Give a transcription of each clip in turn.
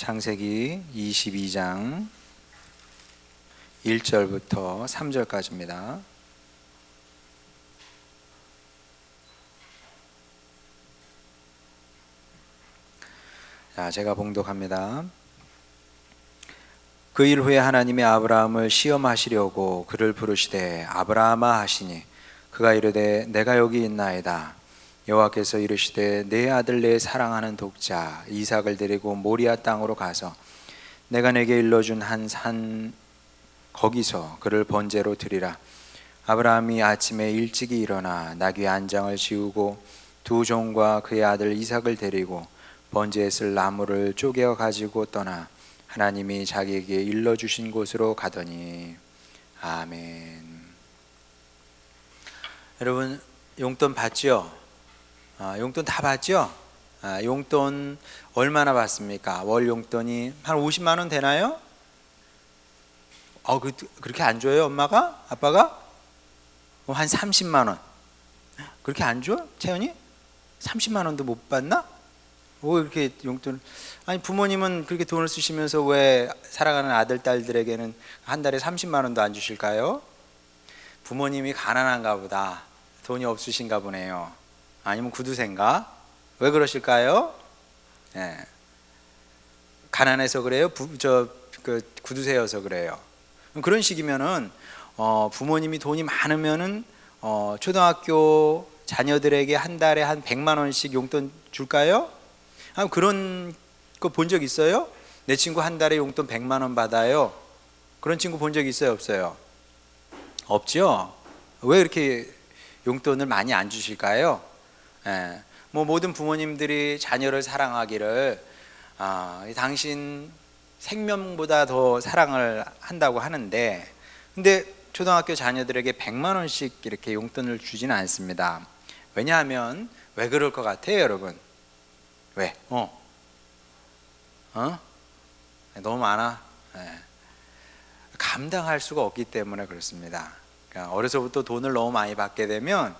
창세기 22장 1절부터 3절까지입니다. 자, 제가 봉독합니다. 그 일 후에 하나님이 아브라함을 시험하시려고 그를 부르시되 아브라함아 하시니 그가 이르되 내가 여기 있나이다. 여호와께서 이르시되 내 아들 내 사랑하는 독자 이삭을 데리고 모리아 땅으로 가서 내가 내게 일러준 한 산 거기서 그를 번제로 드리라. 아브라함이 아침에 일찍이 일어나 나귀 안장을 지우고 두 종과 그의 아들 이삭을 데리고 번제에 쓸 나무를 쪼개어 가지고 떠나 하나님이 자기에게 일러주신 곳으로 가더니. 아멘. 여러분 용돈 받죠? 용돈 다 받죠? 용돈 얼마나 받습니까? 월 용돈이 한 50만 원 되나요? 그렇게 안 줘요? 엄마가? 아빠가? 한 30만 원. 그렇게 안 줘? 채연이? 30만 원도 못 받나? 왜 이렇게 용돈? 아니 부모님은 그렇게 돈을 쓰시면서 왜 사랑하는 아들 딸들에게는 한 달에 30만 원도 안 주실까요? 부모님이 가난한가 보다. 돈이 없으신가 보네요. 아니면 구두쇠인가? 왜 그러실까요? 예. 가난해서 그래요? 구두쇠여서 그래요? 그런 식이면은 부모님이 돈이 많으면은 초등학교 자녀들에게 한 달에 한 100만 원씩 용돈 줄까요? 그런 거 본 적 있어요? 내 친구 한 달에 용돈 100만 원 받아요. 그런 친구 본 적 있어요? 없어요? 없죠? 왜 이렇게 용돈을 많이 안 주실까요? 모든 부모님들이 자녀를 사랑하기를 당신 생명보다 더 사랑을 한다고 하는데, 근데 초등학교 자녀들에게 100만 원씩 이렇게 용돈을 주지는 않습니다. 왜냐하면 왜 그럴 것 같아요, 여러분? 왜? 너무 많아. 감당할 수가 없기 때문에 그렇습니다. 그러니까 어려서부터 돈을 너무 많이 받게 되면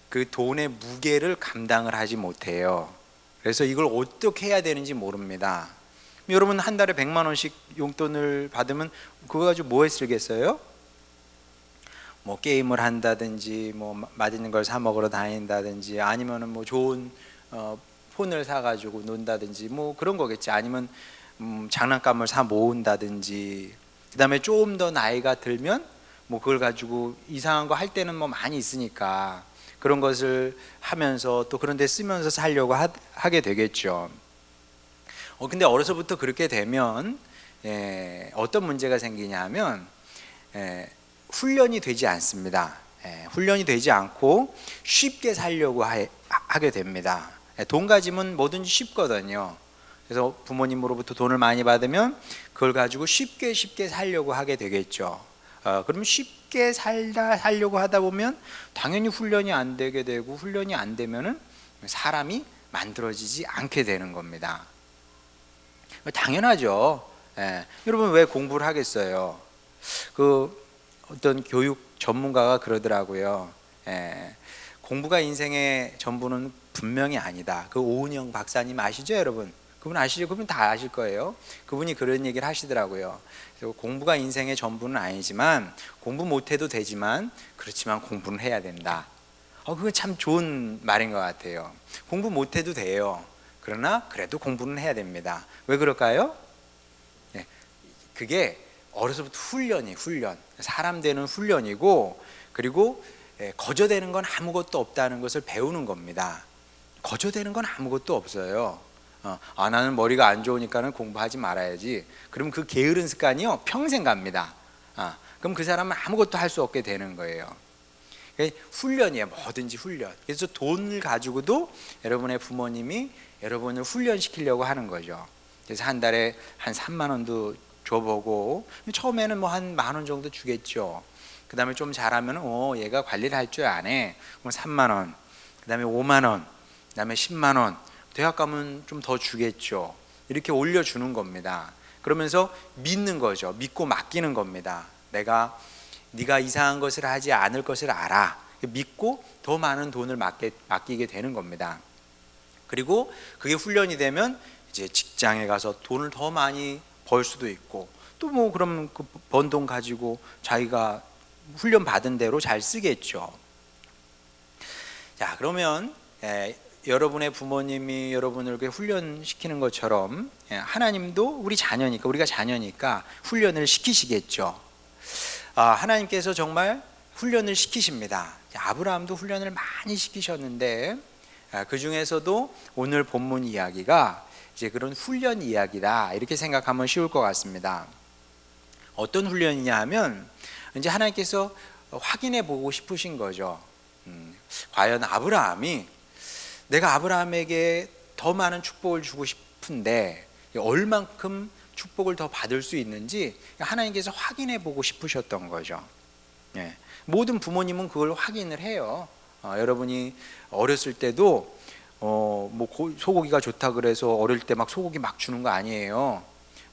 그 돈의 무게를 감당을 하지 못해요. 그래서 이걸 어떻게 해야 되는지 모릅니다. 여러분 한 달에 100만 원씩 용돈을 받으면 그거 가지고 뭐에 쓰겠어요? 게임을 한다든지 맛있는 걸 사 먹으러 다닌다든지 아니면은 좋은 폰을 사 가지고 논다든지 그런 거겠지. 아니면 장난감을 사 모은다든지. 그다음에 조금 더 나이가 들면 그걸 가지고 이상한 거 할 때는 많이 있으니까 그런 것을 하면서 또 그런 데 쓰면서 살려고 하게 되겠죠. 근데 어려서부터 그렇게 되면 어떤 문제가 생기냐면 훈련이 되지 않습니다. 훈련이 되지 않고 쉽게 살려고 하게 됩니다. 돈 가지면 뭐든지 쉽거든요. 그래서 부모님으로부터 돈을 많이 받으면 그걸 가지고 쉽게 살려고 하게 되겠죠. 그러면 쉽게 살려고 하다 보면 당연히 훈련이 안 되게 되고, 훈련이 안 되면은 사람이 만들어지지 않게 되는 겁니다. 당연하죠. 여러분 왜 공부를 하겠어요? 어떤 교육 전문가가 그러더라고요. 공부가 인생의 전부는 분명히 아니다. 오은영 박사님 아시죠, 여러분? 그분 아시죠? 그분 다 아실 거예요. 그분이 그런 얘기를 하시더라고요. 그래서 공부가 인생의 전부는 아니지만, 공부 못해도 되지만 그렇지만 공부는 해야 된다. 그거 참 좋은 말인 것 같아요. 공부 못해도 돼요. 그러나 그래도 공부는 해야 됩니다. 왜 그럴까요? 그게 어려서부터 훈련. 사람 되는 훈련이고, 그리고 거저되는 건 아무것도 없다는 것을 배우는 겁니다. 거저되는 건 아무것도 없어요. 나는 머리가 안 좋으니까는 공부하지 말아야지. 그럼 그 게으른 습관이요 평생 갑니다. 그럼 그 사람은 아무것도 할 수 없게 되는 거예요. 훈련이에요. 뭐든지 훈련. 그래서 돈을 가지고도 여러분의 부모님이 여러분을 훈련시키려고 하는 거죠. 그래서 한 달에 한 3만 원도 줘보고, 처음에는 한 10,000 원 정도 주겠죠. 그 다음에 좀 잘하면 얘가 관리를 할 줄 아네. 그럼 3만 원, 그 다음에 5만 원, 그 다음에 10만 원, 대학 가면 좀 더 주겠죠. 이렇게 올려주는 겁니다. 그러면서 믿는 거죠. 믿고 맡기는 겁니다. 네가 이상한 것을 하지 않을 것을 알아. 믿고 더 많은 돈을 맡기게 되는 겁니다. 그리고 그게 훈련이 되면 이제 직장에 가서 돈을 더 많이 벌 수도 있고, 또 뭐 그럼 그 번 돈 가지고 자기가 훈련 받은 대로 잘 쓰겠죠. 자, 그러면 여러분의 부모님이 여러분을 훈련시키는 것처럼 하나님도 우리 자녀니까, 우리가 자녀니까 훈련을 시키시겠죠. 하나님께서 정말 훈련을 시키십니다. 아브라함도 훈련을 많이 시키셨는데 그 중에서도 오늘 본문 이야기가 이제 그런 훈련 이야기다, 이렇게 생각하면 쉬울 것 같습니다. 어떤 훈련이냐 하면 이제 하나님께서 확인해 보고 싶으신 거죠. 과연 아브라함이, 내가 아브라함에게 더 많은 축복을 주고 싶은데 얼만큼 축복을 더 받을 수 있는지 하나님께서 확인해 보고 싶으셨던 거죠. 모든 부모님은 그걸 확인을 해요. 여러분이 어렸을 때도 뭐 소고기가 좋다 그래서 어릴 때 막 소고기 막 주는 거 아니에요.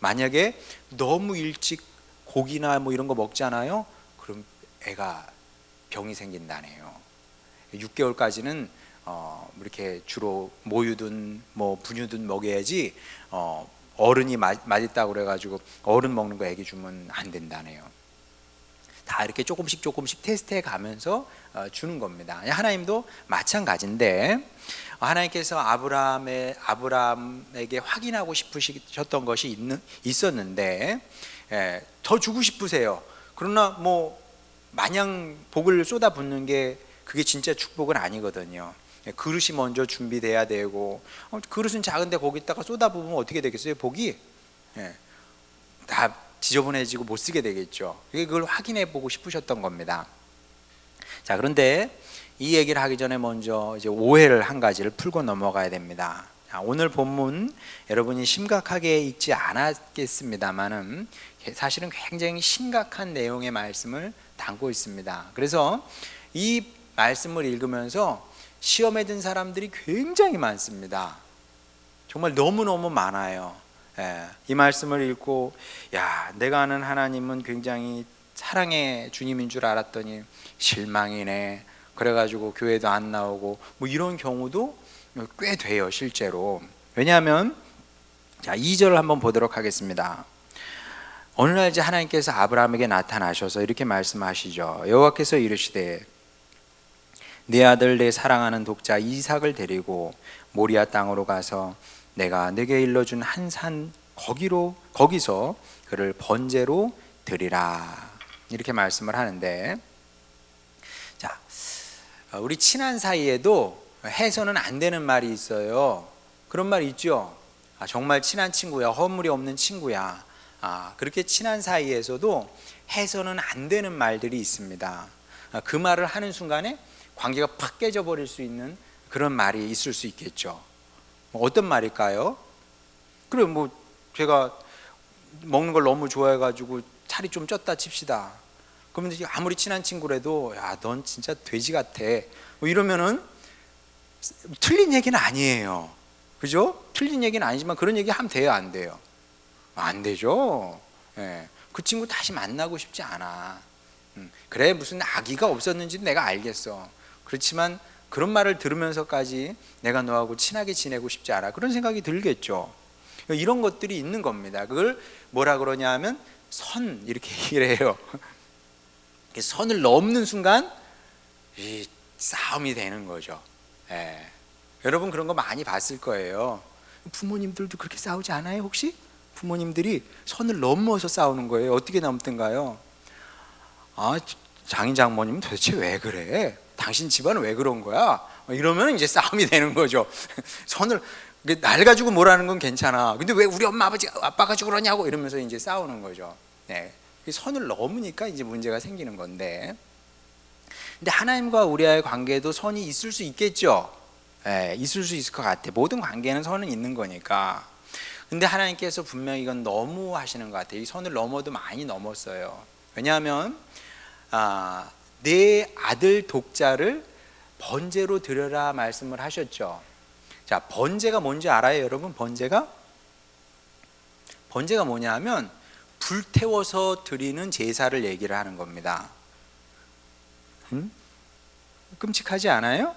만약에 너무 일찍 고기나 뭐 이런 거 먹잖아요. 그럼 애가 병이 생긴다네요. 6개월까지는 이렇게 주로 모유든 뭐 분유든 먹여야지 어른이 맛있다고 그래가지고 어른 먹는 거 애기 주면 안 된다네요. 다 이렇게 조금씩 테스트해 가면서 주는 겁니다. 하나님도 마찬가지인데, 하나님께서 아브라함에게 확인하고 싶으셨던 것이 있었는데 더 주고 싶으세요. 그러나 뭐 마냥 복을 쏟아붓는 게 그게 진짜 축복은 아니거든요. 그릇이 먼저 준비돼야 되고, 그릇은 작은데 거기다가 쏟아부으면 어떻게 되겠어요? 복이 다 지저분해지고 못 쓰게 되겠죠. 그걸 확인해 보고 싶으셨던 겁니다. 자, 그런데 이 얘기를 하기 전에 먼저 이제 오해를 한 가지를 풀고 넘어가야 됩니다. 오늘 본문 여러분이 심각하게 읽지 않았겠습니다만은 사실은 굉장히 심각한 내용의 말씀을 담고 있습니다. 그래서 이 말씀을 읽으면서 시험에 든 사람들이 굉장히 많습니다. 정말 너무너무 많아요. 이 말씀을 읽고, 야, 내가 아는 하나님은 굉장히 사랑의 주님인 줄 알았더니 실망이네, 그래가지고 교회도 안 나오고, 뭐 이런 경우도 꽤 돼요, 실제로. 왜냐하면, 자, 2절을 한번 보도록 하겠습니다. 어느 날 이제 하나님께서 아브라함에게 나타나셔서 이렇게 말씀하시죠. 여호와께서 이르시되 네 아들 내 사랑하는 독자 이삭을 데리고 모리아 땅으로 가서 내가 내게 일러준 한 산 거기서 그를 번제로 드리라, 이렇게 말씀을 하는데, 자, 우리 친한 사이에도 해서는 안 되는 말이 있어요. 그런 말 있죠. 정말 친한 친구야, 허물이 없는 친구야. 그렇게 친한 사이에서도 해서는 안 되는 말들이 있습니다. 그 말을 하는 순간에 관계가 팍 깨져버릴 수 있는 그런 말이 있을 수 있겠죠. 어떤 말일까요? 그래, 뭐 제가 먹는 걸 너무 좋아해가지고 살이 좀 쪘다 칩시다. 그러면 아무리 친한 친구라도 야, 넌 진짜 돼지 같아, 뭐 이러면은 틀린 얘기는 아니에요. 그죠? 틀린 얘기는 아니지만 그런 얘기 하면 돼요, 안 돼요? 안 되죠. 그 친구 다시 만나고 싶지 않아. 그래, 무슨 악의가 없었는지 내가 알겠어. 그렇지만 그런 말을 들으면서까지 내가 너하고 친하게 지내고 싶지 않아, 그런 생각이 들겠죠. 이런 것들이 있는 겁니다. 그걸 뭐라 그러냐 하면 선, 이렇게 얘기를 해요. 선을 넘는 순간 이 싸움이 되는 거죠. 여러분 그런 거 많이 봤을 거예요. 부모님들도 그렇게 싸우지 않아요, 혹시? 부모님들이 선을 넘어서 싸우는 거예요. 어떻게 넘든가요? 장인 장모님은 도대체 왜 그래? 당신 집안은 왜 그런 거야? 이러면 이제 싸움이 되는 거죠. 선을, 날 가지고 뭐라는 건 괜찮아. 근데 왜 우리 엄마 아빠 가지고 그러냐고 이러면서 이제 싸우는 거죠. 선을 넘으니까 이제 문제가 생기는 건데, 근데 하나님과 우리와의 관계도 선이 있을 수 있겠죠. 있을 수 있을 것 같아. 모든 관계는 선은 있는 거니까. 근데 하나님께서 분명히 이건 너무 하시는 것 같아요. 이 선을 넘어도 많이 넘었어요. 왜냐하면 내 아들 독자를 번제로 드려라 말씀을 하셨죠. 자, 번제가 뭔지 알아요, 여러분? 번제가 뭐냐 하면 불태워서 드리는 제사를 얘기를 하는 겁니다. 끔찍하지 않아요?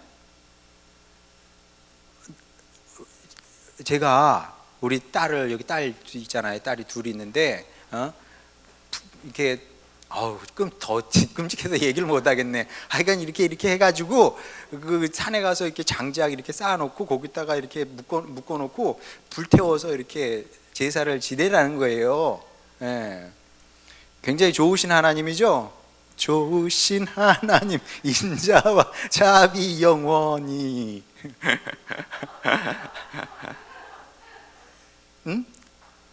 제가 우리 딸을, 여기 딸 있잖아요. 딸이 둘이 있는데 이렇게 더 끔찍해서 얘기를 못 하겠네. 하여간 이렇게 해가지고 그 산에 가서 이렇게 장작 이렇게 쌓아놓고 거기다가 이렇게 묶어놓고 불태워서 이렇게 제사를 지내라는 거예요. 예. 굉장히 좋으신 하나님이죠. 좋으신 하나님, 인자와 자비 영원히. 응?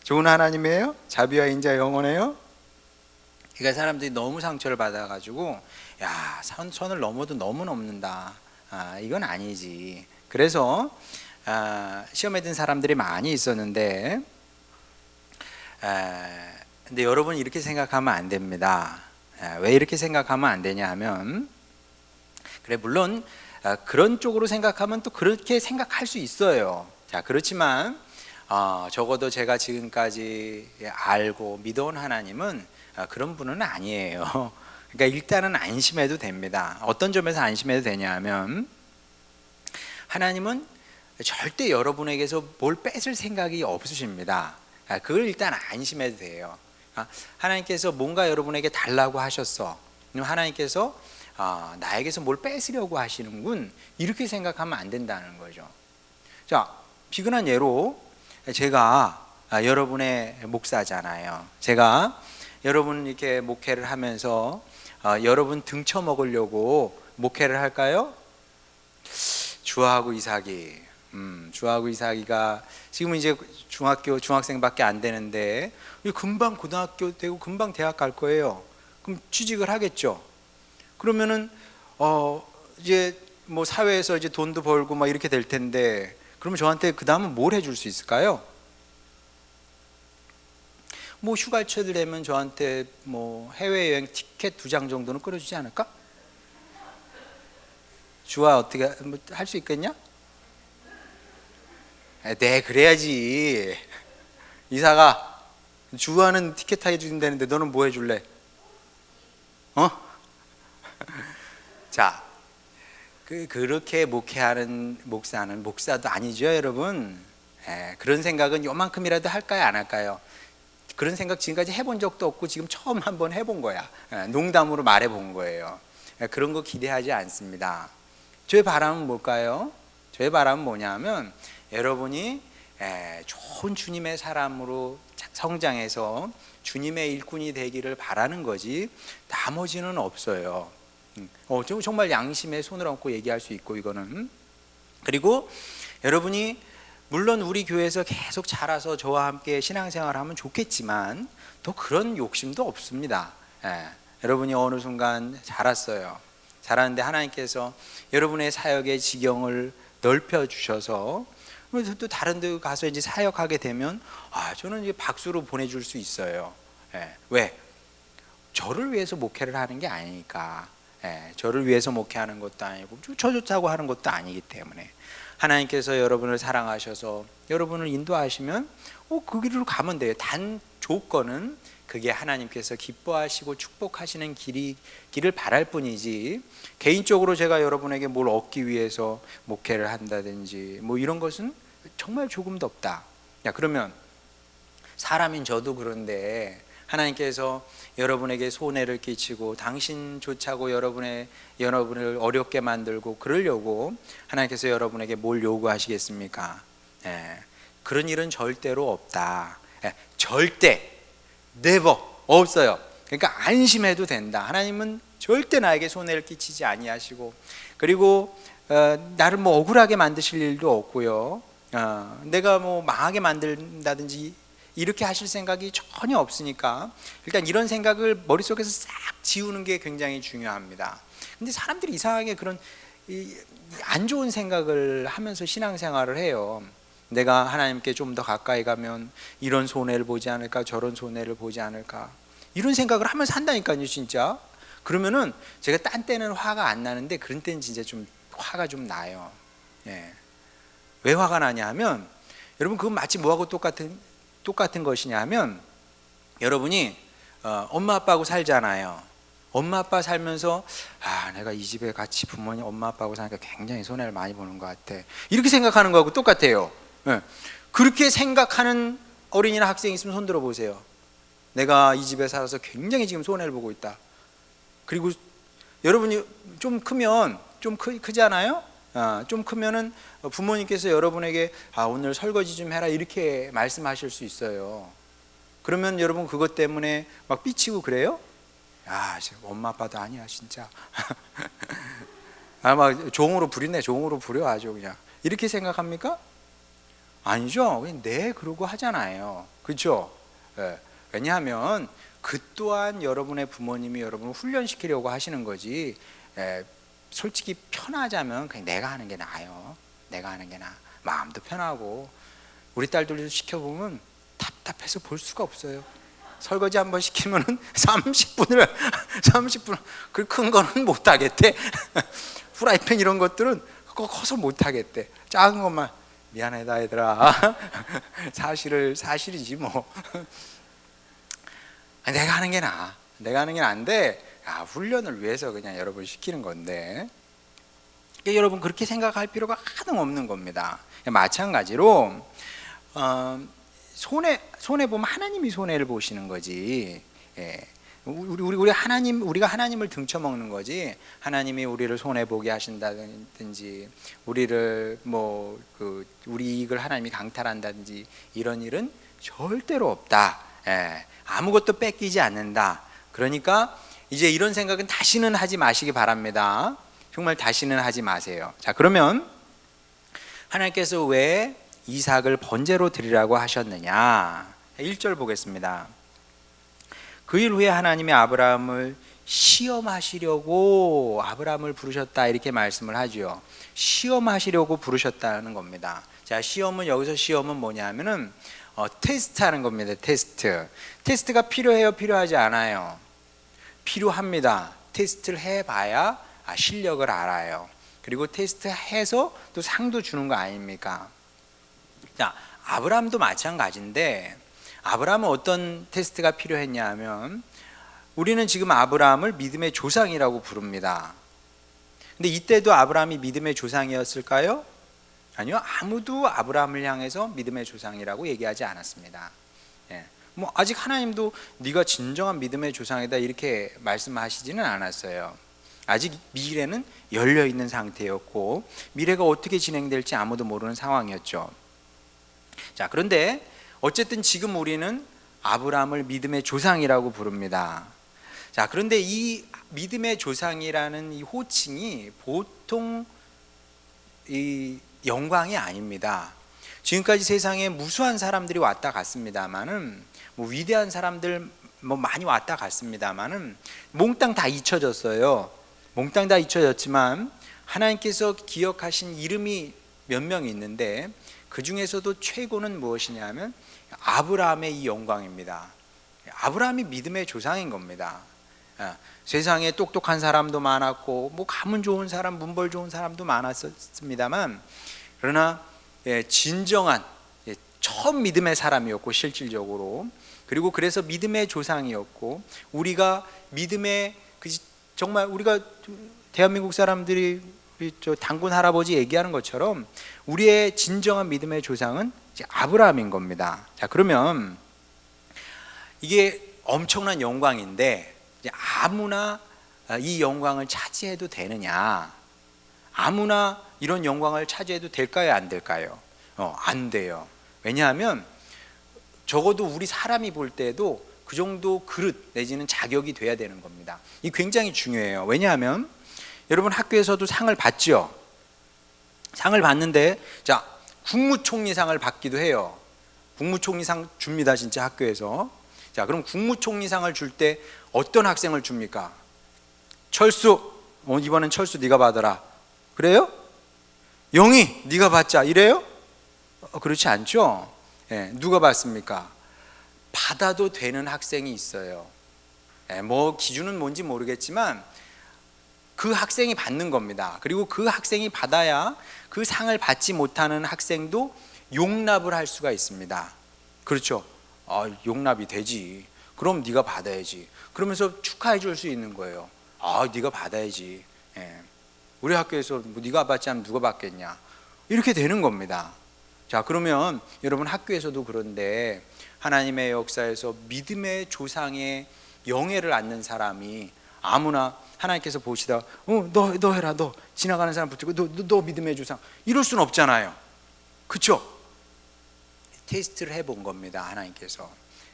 좋은 하나님이에요? 자비와 인자 영원해요? 그러니까 사람들이 너무 상처를 받아가지고 야, 선을 넘어도 너무 넘는다. 이건 아니지. 그래서 시험에 든 사람들이 많이 있었는데, 근데 여러분 이렇게 생각하면 안 됩니다. 왜 이렇게 생각하면 안 되냐 하면, 그래 물론 그런 쪽으로 생각하면 또 그렇게 생각할 수 있어요. 자, 그렇지만 적어도 제가 지금까지 알고 믿어온 하나님은 그런 분은 아니에요. 그러니까 일단은 안심해도 됩니다. 어떤 점에서 안심해도 되냐면, 하나님은 절대 여러분에게서 뭘 뺏을 생각이 없으십니다. 그걸 일단 안심해도 돼요. 하나님께서 뭔가 여러분에게 달라고 하셨어. 하나님께서 나에게서 뭘 뺏으려고 하시는군. 이렇게 생각하면 안 된다는 거죠. 자, 비근한 예로 제가 여러분의 목사잖아요. 제가 여러분 이렇게 목회를 하면서 여러분 등쳐 먹으려고 목회를 할까요? 주하고 이삭이, 주하고 이삭이가 지금은 이제 중학생밖에 안 되는데 금방 고등학교 되고 금방 대학 갈 거예요. 그럼 취직을 하겠죠. 그러면은 이제 뭐 사회에서 이제 돈도 벌고 막 이렇게 될 텐데, 그러면 저한테 그 다음은 뭘 해줄 수 있을까요? 뭐 휴가철 되면 저한테 뭐 해외여행 티켓 2장 정도는 끌어주지 않을까? 주아 어떻게 할 수 있겠냐? 네, 그래야지. 이사가 주아는 티켓 해준다는데 너는 뭐 해줄래? 자, 그렇게 목회하는 목사는 목사도 아니죠, 여러분. 그런 생각은 요만큼이라도 할까요, 안 할까요? 그런 생각 지금까지 해본 적도 없고 지금 처음 한번 해본 거야. 농담으로 말해본 거예요. 그런 거 기대하지 않습니다. 저의 바람은 뭘까요? 저의 바람은 뭐냐면, 여러분이 좋은 주님의 사람으로 성장해서 주님의 일꾼이 되기를 바라는 거지 나머지는 없어요. 정말 양심에 손을 얹고 얘기할 수 있고, 이거는. 그리고 여러분이 물론 우리 교회에서 계속 자라서 저와 함께 신앙생활을 하면 좋겠지만 또 그런 욕심도 없습니다. 여러분이 어느 순간 자랐어요. 자랐는데 하나님께서 여러분의 사역의 지경을 넓혀 주셔서 또 다른 데 가서 이제 사역하게 되면 저는 이제 박수로 보내줄 수 있어요. 왜? 저를 위해서 목회를 하는 게 아니니까. 저를 위해서 목회하는 것도 아니고 저 좋다고 하는 것도 아니기 때문에 하나님께서 여러분을 사랑하셔서 여러분을 인도하시면 그 길로 가면 돼요. 단 조건은 그게 하나님께서 기뻐하시고 축복하시는 길을 바랄 뿐이지, 개인적으로 제가 여러분에게 뭘 얻기 위해서 목회를 한다든지 뭐 이런 것은 정말 조금도 없다. 그러면 사람인 저도 그런데 하나님께서 여러분에게 손해를 끼치고 당신조차고 여러분을 어렵게 만들고 그러려고 하나님께서 여러분에게 뭘 요구하시겠습니까? 그런 일은 절대로 없다. 절대 never 없어요. 그러니까 안심해도 된다. 하나님은 절대 나에게 손해를 끼치지 아니하시고, 그리고 나를 뭐 억울하게 만드실 일도 없고요. 내가 뭐 망하게 만든다든지 이렇게 하실 생각이 전혀 없으니까 일단 이런 생각을 머릿속에서 싹 지우는 게 굉장히 중요합니다. 근데 사람들이 이상하게 그런 안 좋은 생각을 하면서 신앙생활을 해요. 내가 하나님께 좀 더 가까이 가면 이런 손해를 보지 않을까, 저런 손해를 보지 않을까, 이런 생각을 하면서 한다니까요, 진짜. 그러면은 제가 딴 때는 화가 안 나는데 그런 때는 진짜 좀 화가 좀 나요. 왜 화가 나냐 하면, 여러분 그건 마치 뭐하고 똑같은 것이냐 하면, 여러분이 엄마 아빠하고 살잖아요. 엄마 아빠 살면서 내가 이 집에 같이 부모님 엄마 아빠하고 사니까 굉장히 손해를 많이 보는 것 같아, 이렇게 생각하는 거하고 똑같아요. 그렇게 생각하는 어린이나 학생이 있으면 손 들어 보세요. 내가 이 집에 살아서 굉장히 지금 손해를 보고 있다. 그리고 여러분이 좀 크면, 좀 크잖아요. 좀 크면은 부모님께서 여러분에게 오늘 설거지 좀 해라 이렇게 말씀하실 수 있어요. 그러면 여러분 그것 때문에 막 삐치고 그래요? 엄마 아빠도 아니야 진짜. 막 종으로 부리네, 종으로 부려 아주 그냥. 이렇게 생각합니까? 아니죠. 그냥 그러고 하잖아요. 그렇죠? 왜냐하면 그 또한 여러분의 부모님이 여러분을 훈련시키려고 하시는 거지. 솔직히 편하자면 그냥 내가 하는 게 나아요. 내가 하는 게 나아. 마음도 편하고. 우리 딸들도 시켜보면 답답해서 볼 수가 없어요. 설거지 한번 시키면은 30분 그 큰 거는 못 하겠대. 프라이팬 이런 것들은 커서 못 하겠대. 작은 것만 미안하다 얘들아. 사실이지 뭐. 내가 하는 게 나아. 내가 하는 게 나은데 훈련을 위해서 그냥 여러분 시키는 건데, 그러니까 여러분 그렇게 생각할 필요가 하등 없는 겁니다. 마찬가지로 손해 보면 하나님이 손해를 보시는 거지. 우리가 하나님을 등쳐먹는 거지. 하나님이 우리를 손해 보게 하신다든지, 우리를 우리 이익을 하나님이 강탈한다든지 이런 일은 절대로 없다. 아무것도 뺏기지 않는다. 그러니까 이제 이런 생각은 다시는 하지 마시기 바랍니다. 정말 다시는 하지 마세요. 자, 그러면 하나님께서 왜 이삭을 번제로 드리라고 하셨느냐? 1절 보겠습니다. 그 일 후에 하나님이 아브라함을 시험하시려고 아브라함을 부르셨다 이렇게 말씀을 하죠. 시험하시려고 부르셨다는 겁니다. 자, 여기서 시험은 뭐냐면은 테스트하는 겁니다. 테스트가 필요해요? 필요하지 않아요? 필요합니다. 테스트를 해봐야 실력을 알아요. 그리고 테스트해서 또 상도 주는 거 아닙니까? 자, 아브라함도 마찬가지인데, 아브라함은 어떤 테스트가 필요했냐 하면, 우리는 지금 아브라함을 믿음의 조상이라고 부릅니다. 근데 이때도 아브라함이 믿음의 조상이었을까요? 아니요. 아무도 아브라함을 향해서 믿음의 조상이라고 얘기하지 않았습니다. 아직 하나님도 네가 진정한 믿음의 조상이다 이렇게 말씀하시지는 않았어요. 아직 미래는 열려있는 상태였고, 미래가 어떻게 진행될지 아무도 모르는 상황이었죠. 자, 그런데 어쨌든 지금 우리는 아브라함을 믿음의 조상이라고 부릅니다. 자, 그런데 이 믿음의 조상이라는 이 호칭이 보통 이 영광이 아닙니다. 지금까지 세상에 무수한 사람들이 왔다 갔습니다만은, 위대한 사람들 많이 왔다 갔습니다만은 몽땅 다 잊혀졌어요. 몽땅 다 잊혀졌지만 하나님께서 기억하신 이름이 몇 명이 있는데, 그 중에서도 최고는 무엇이냐면 아브라함의 이 영광입니다. 아브라함이 믿음의 조상인 겁니다. 세상에 똑똑한 사람도 많았고 가문 좋은 사람, 문벌 좋은 사람도 많았습니다만, 그러나 진정한 처음 믿음의 사람이었고, 실질적으로, 그리고 그래서 믿음의 조상이었고, 우리가 믿음의 정말 우리가 대한민국 사람들이 단군 할아버지 얘기하는 것처럼 우리의 진정한 믿음의 조상은 이제 아브라함인 겁니다. 자, 그러면 이게 엄청난 영광인데, 이제 아무나 이 영광을 차지해도 되느냐? 아무나 이런 영광을 차지해도 될까요? 안 될까요? 안 돼요. 왜냐하면 적어도 우리 사람이 볼 때도 그 정도 그릇 내지는 자격이 돼야 되는 겁니다. 이 굉장히 중요해요. 왜냐하면 여러분 학교에서도 상을 받죠. 상을 받는데, 자, 국무총리상을 받기도 해요. 국무총리상 줍니다, 진짜 학교에서. 자, 그럼 국무총리상을 줄 때 어떤 학생을 줍니까? 철수, 이번엔 철수 네가 받아라. 그래요? 영희 네가 받자 이래요? 그렇지 않죠. 누가 받습니까? 받아도 되는 학생이 있어요. 기준은 뭔지 모르겠지만 그 학생이 받는 겁니다. 그리고 그 학생이 받아야 그 상을 받지 못하는 학생도 용납을 할 수가 있습니다. 그렇죠? 용납이 되지. 그럼 네가 받아야지. 그러면서 축하해 줄 수 있는 거예요. 네가 받아야지. 우리 학교에서 네가 받지 않으면 누가 받겠냐. 이렇게 되는 겁니다. 자, 그러면 여러분 학교에서도 그런데 하나님의 역사에서 믿음의 조상의 영예를 안는 사람이 아무나 하나님께서 보시다 너 해라, 너 지나가는 사람 붙들고 너 믿음의 조상 이럴 수는 없잖아요. 그렇죠? 테스트를 해본 겁니다. 하나님께서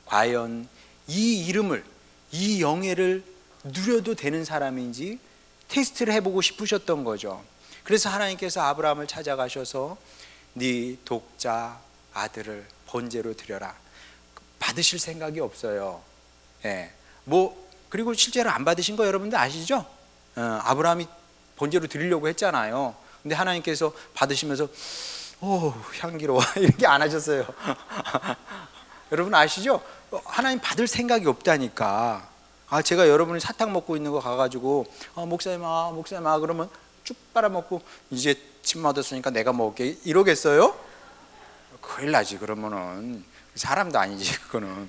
과연 이 이름을, 이 영예를 누려도 되는 사람인지 테스트를 해보고 싶으셨던 거죠. 그래서 하나님께서 아브라함을 찾아가셔서 네 독자 아들을 번제로 드려라. 받으실 생각이 없어요. 예. 그리고 실제로 안 받으신 거 여러분들 아시죠? 아브라함이 번제로 드리려고 했잖아요. 근데 하나님께서 받으시면서 향기로워 이렇게 안 하셨어요. 여러분 아시죠? 하나님 받을 생각이 없다니까. 제가 여러분이 사탕 먹고 있는 거 가가지고 목사님 그러면 쭉 빨아먹고 이제 침 맞았으니까 내가 먹을게 이러겠어요? 큰일 나지. 그러면은 사람도 아니지 그거는.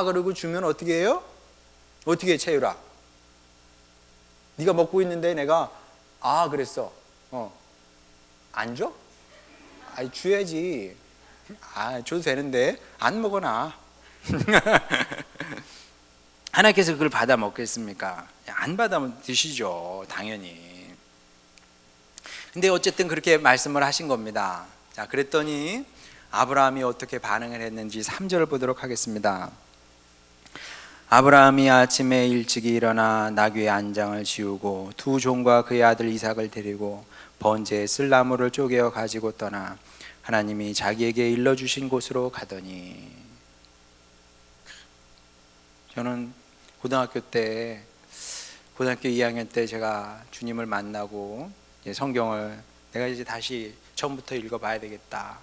그리고 주면 어떻게 해요? 어떻게 해, 채유라? 네가 먹고 있는데 내가 그랬어. 안 줘? 줘야지. 줘도 되는데 안 먹어놔. 하나님께서 그걸 받아 먹겠습니까? 안 받아 드시죠, 당연히. 근데 어쨌든 그렇게 말씀을 하신 겁니다. 자, 그랬더니 아브라함이 어떻게 반응을 했는지 3절을 보도록 하겠습니다. 아브라함이 아침에 일찍이 일어나 나귀의 안장을 지우고 두 종과 그의 아들 이삭을 데리고 번제에 쓸 나무를 쪼개어 가지고 떠나 하나님이 자기에게 일러주신 곳으로 가더니. 저는 고등학교 2학년 때 제가 주님을 만나고 성경을 내가 이제 다시 처음부터 읽어봐야 되겠다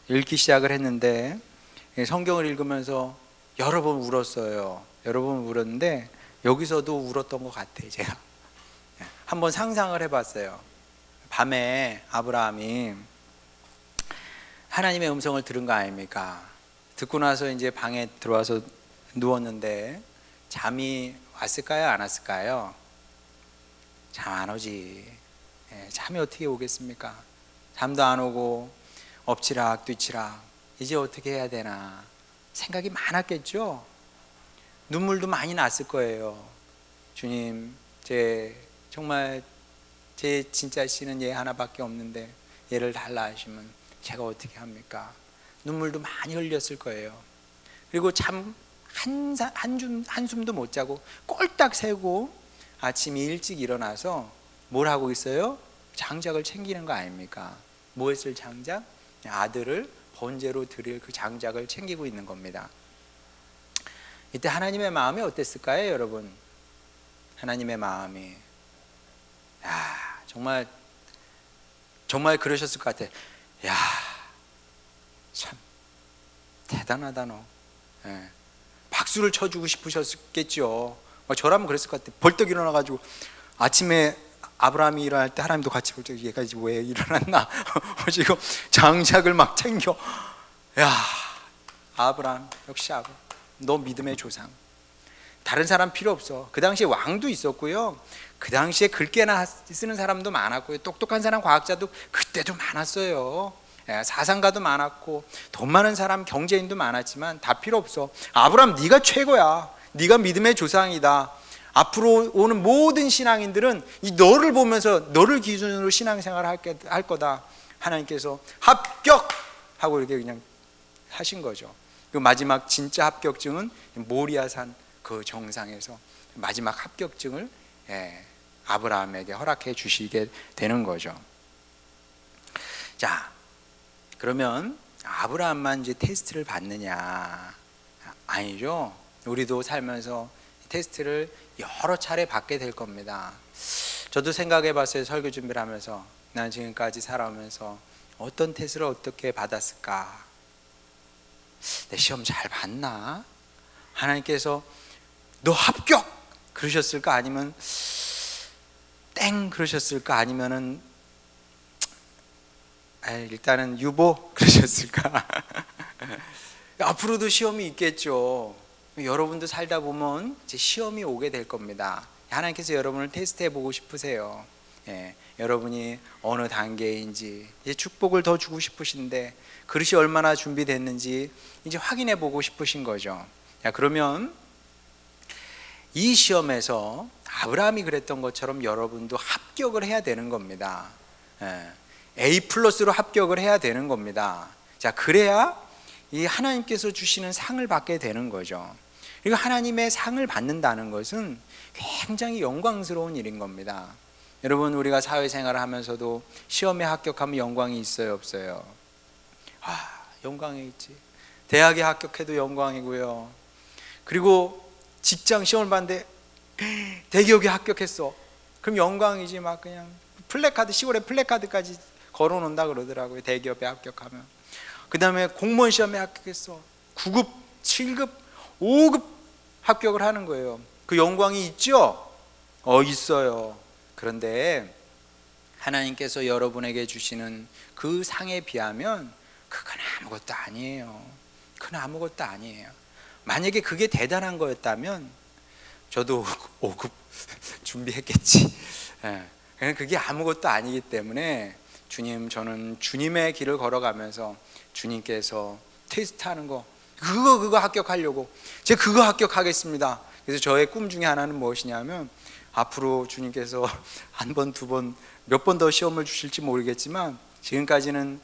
읽기 시작을 했는데, 성경을 읽으면서 여러 번 울었어요. 여러 번 울었는데 여기서도 울었던 것 같아요. 제가 한번 상상을 해봤어요. 밤에 아브라함이 하나님의 음성을 들은 거 아닙니까? 듣고 나서 이제 방에 들어와서 누웠는데 잠이 왔을까요? 안 왔을까요? 잠 안 오지. 잠이 어떻게 오겠습니까? 잠도 안 오고 엎치락 뒤치락 이제 어떻게 해야 되나 생각이 많았겠죠. 눈물도 많이 났을 거예요. 주님, 정말 제 진짜 씨는 얘 하나밖에 없는데 얘를 달라 하시면 제가 어떻게 합니까? 눈물도 많이 흘렸을 거예요. 그리고 참 한숨도 못 자고 꼴딱 새고 아침에 일찍 일어나서 뭘 하고 있어요? 장작을 챙기는 거 아닙니까? 뭐 했을 장작? 아들을 번제로 드릴 그 장작을 챙기고 있는 겁니다. 이때 하나님의 마음이 어땠을까요, 여러분? 하나님의 마음이 정말 그러셨을 것 같아요. 참 대단하다 너. 박수를 쳐주고 싶으셨겠죠. 저라면 그랬을 것 같아요. 벌떡 일어나가지고 아침에 아브라함이 일어날 때 하나님도 같이 벌떡 얘가 이제 왜 일어났나 지금 장작을 막 챙겨. 아브라함 역시 아브라함, 너 믿음의 조상. 다른 사람 필요 없어. 그 당시에 왕도 있었고요. 그 당시에 글귀나 쓰는 사람도 많았고요. 똑똑한 사람, 과학자도 그때도 많았어요. 사상가도 많았고 돈 많은 사람, 경제인도 많았지만 다 필요 없어. 아브라함 네가 최고야. 네가 믿음의 조상이다. 앞으로 오는 모든 신앙인들은 이 너를 보면서 너를 기준으로 신앙생활을 할 거다. 하나님께서 합격하고 이렇게 그냥 하신 거죠. 그 마지막 진짜 합격증은 모리아산 그 정상에서 마지막 합격증을 아브라함에게 허락해 주시게 되는 거죠. 자, 그러면 아브라함만 이제 테스트를 받느냐? 아니죠. 우리도 살면서 테스트를 여러 차례 받게 될 겁니다. 저도 생각해 봤어요. 설교 준비를 하면서 난 지금까지 살아오면서 어떤 테스트를 어떻게 받았을까? 내 시험 잘 봤나? 하나님께서 너 합격! 그러셨을까? 아니면 땡! 그러셨을까? 아니면은 일단은 유보! 그러셨을까? 앞으로도 시험이 있겠죠. 여러분도 살다 보면 이제 시험이 오게 될 겁니다. 하나님께서 여러분을 테스트해 보고 싶으세요. 여러분이 어느 단계인지, 이제 축복을 더 주고 싶으신데 그릇이 얼마나 준비됐는지 이제 확인해 보고 싶으신 거죠. 자, 그러면 이 시험에서 아브라함이 그랬던 것처럼 여러분도 합격을 해야 되는 겁니다. A 플러스로 합격을 해야 되는 겁니다. 자, 그래야 이 하나님께서 주시는 상을 받게 되는 거죠. 그리고 하나님의 상을 받는다는 것은 굉장히 영광스러운 일인 겁니다. 여러분, 우리가 사회생활을 하면서도 시험에 합격하면 영광이 있어요, 없어요? 영광이 있지. 대학에 합격해도 영광이고요. 그리고 직장 시험을 봤는데 대기업에 합격했어. 그럼 영광이지. 막 그냥 플래카드, 시골에 플래카드까지 걸어놓는다 그러더라고요, 대기업에 합격하면. 그 다음에 공무원 시험에 합격했어. 9급, 7급, 5급 합격을 하는 거예요. 그 영광이 있죠? 있어요. 그런데 하나님께서 여러분에게 주시는 그 상에 비하면 그건 아무것도 아니에요. 그건 아무것도 아니에요. 만약에 그게 대단한 거였다면 저도 5급 준비했겠지. 그게 아무것도 아니기 때문에 주님, 저는 주님의 길을 걸어가면서 주님께서 테스트하는 거, 그거 합격하려고 제가 그거 합격하겠습니다. 그래서 저의 꿈 중에 하나는 무엇이냐면, 앞으로 주님께서 한 번, 두 번, 몇 번 더 시험을 주실지 모르겠지만 지금까지는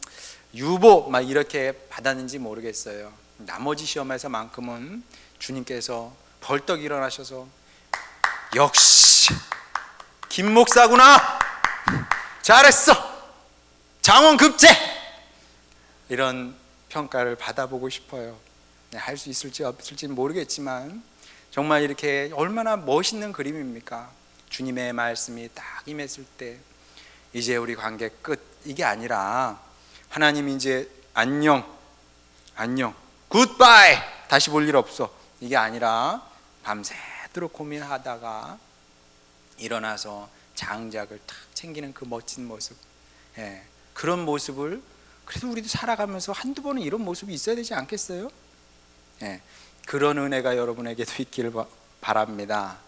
유보 막 이렇게 받았는지 모르겠어요. 나머지 시험에서만큼은 주님께서 벌떡 일어나셔서 역시 김 목사구나, 잘했어, 장원급제, 이런 평가를 받아보고 싶어요. 할 수 있을지 없을지는 모르겠지만 정말 이렇게 얼마나 멋있는 그림입니까? 주님의 말씀이 딱 임했을 때 이제 우리 관계 끝, 이게 아니라 하나님 이제 안녕, 굿바이, 다시 볼 일 없어, 이게 아니라 밤새도록 고민하다가 일어나서 장작을 탁 챙기는 그 멋진 모습, 그런 모습을 그래도 우리도 살아가면서 한두 번은 이런 모습이 있어야 되지 않겠어요? 그런 은혜가 여러분에게도 있기를 바랍니다.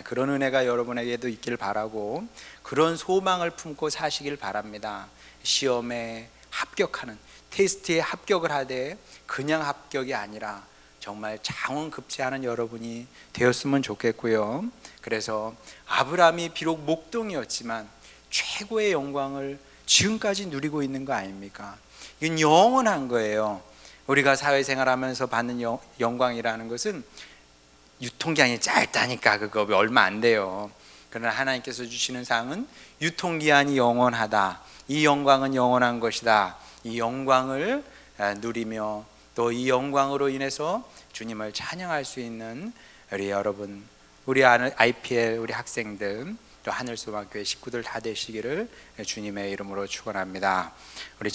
그런 은혜가 여러분에게도 있기를 바라고 그런 소망을 품고 사시길 바랍니다. 시험에 합격하는, 테스트에 합격을 하되 그냥 합격이 아니라 정말 장원급제하는 여러분이 되었으면 좋겠고요. 그래서 아브라함이 비록 목동이었지만 최고의 영광을 지금까지 누리고 있는 거 아닙니까? 이건 영원한 거예요. 우리가 사회생활하면서 받는 영광이라는 것은 유통기한이 짧다니까 그거 얼마 안 돼요. 그러나 하나님께서 주시는 상은 유통기한이 영원하다. 이 영광은 영원한 것이다. 이 영광을 누리며 또 이 영광으로 인해서 주님을 찬양할 수 있는 우리 여러분, 우리 IPL 우리 학생들, 또 하늘소망교회 식구들 다 되시기를 주님의 이름으로 축원합니다. 우리